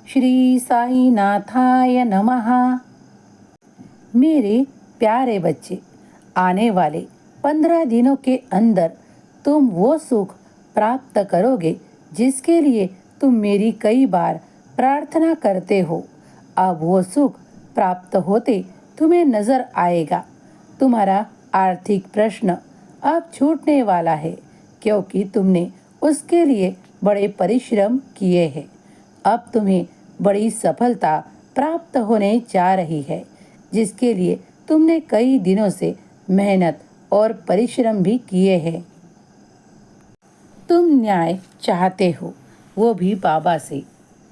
श्री साई नाथाय नमः। मेरे प्यारे बच्चे, आने वाले 15 दिनों के अंदर तुम वो सुख प्राप्त करोगे जिसके लिए तुम मेरी कई बार प्रार्थना करते हो। अब वो सुख प्राप्त होते तुम्हें नजर आएगा। तुम्हारा आर्थिक प्रश्न अब छूटने वाला है, क्योंकि तुमने उसके लिए बड़े परिश्रम किए हैं। अब तुम्हें बड़ी सफलता प्राप्त होने जा रही है, जिसके लिए तुमने कई दिनों से मेहनत और परिश्रम भी किए हैं। तुम न्याय चाहते हो, वो भी बाबा से,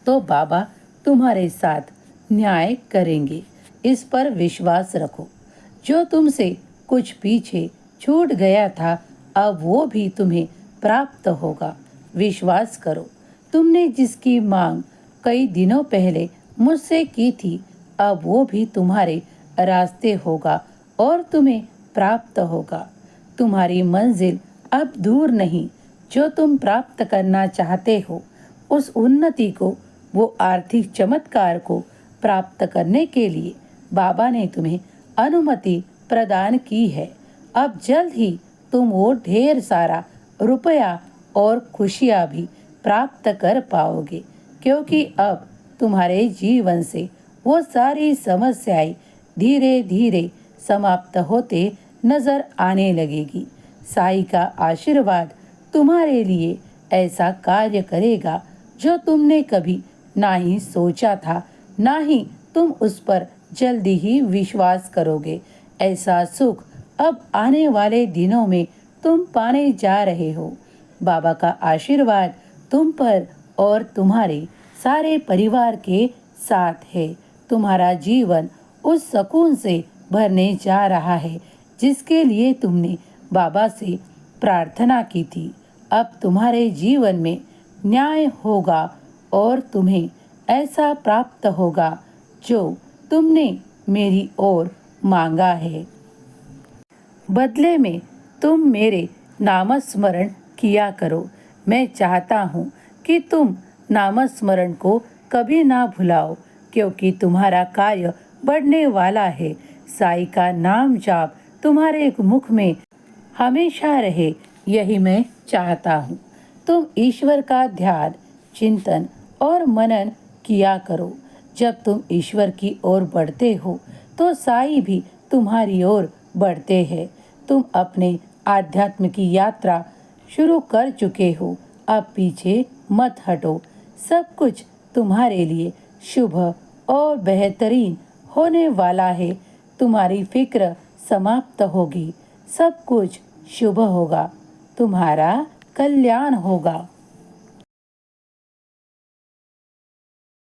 तो बाबा तुम्हारे साथ न्याय करेंगे। इस पर विश्वास रखो। जो तुमसे कुछ पीछे छूट गया था, अब वो भी तुम्हें प्राप्त होगा। विश्वास करो। तुमने जिसकी मांग कई दिनों पहले मुझसे की थी, अब वो भी तुम्हारे रास्ते होगा और तुम्हें प्राप्त होगा। तुम्हारी मंजिल अब दूर नहीं। जो तुम प्राप्त करना चाहते हो, उस उन्नति को, वो आर्थिक चमत्कार को प्राप्त करने के लिए बाबा ने तुम्हें अनुमति प्रदान की है। अब जल्द ही तुम वो ढेर सारा रुपया और खुशियाँ भी प्राप्त कर पाओगे, क्योंकि अब तुम्हारे जीवन से वो सारी समस्याएं धीरे धीरे समाप्त होते नजर आने लगेगी। साई का आशीर्वाद तुम्हारे लिए ऐसा कार्य करेगा जो तुमने कभी ना ही सोचा था, ना ही तुम उस पर जल्दी ही विश्वास करोगे। ऐसा सुख अब आने वाले दिनों में तुम पाने जा रहे हो। बाबा का आशीर्वाद तुम पर और तुम्हारे सारे परिवार के साथ है। तुम्हारा जीवन उस सुकून से भरने जा रहा है जिसके लिए तुमने बाबा से प्रार्थना की थी। अब तुम्हारे जीवन में न्याय होगा और तुम्हें ऐसा प्राप्त होगा जो तुमने मेरी ओर मांगा है। बदले में तुम मेरे नामस्मरण किया करो। मैं चाहता हूँ कि तुम नामस्मरण को कभी ना भुलाओ, क्योंकि तुम्हारा कार्य बढ़ने वाला है। साई का नाम जाप तुम्हारे मुख में हमेशा रहे, यही मैं चाहता हूँ। तुम ईश्वर का ध्यान, चिंतन और मनन किया करो। जब तुम ईश्वर की ओर बढ़ते हो, तो साई भी तुम्हारी ओर बढ़ते हैं। तुम अपने आध्यात्म की यात्रा शुरू कर चुके हो। अब पीछे मत हटो। सब कुछ तुम्हारे लिए शुभ और बेहतरीन होने वाला है। तुम्हारी फिक्र समाप्त होगी। सब कुछ शुभ होगा। तुम्हारा कल्याण होगा।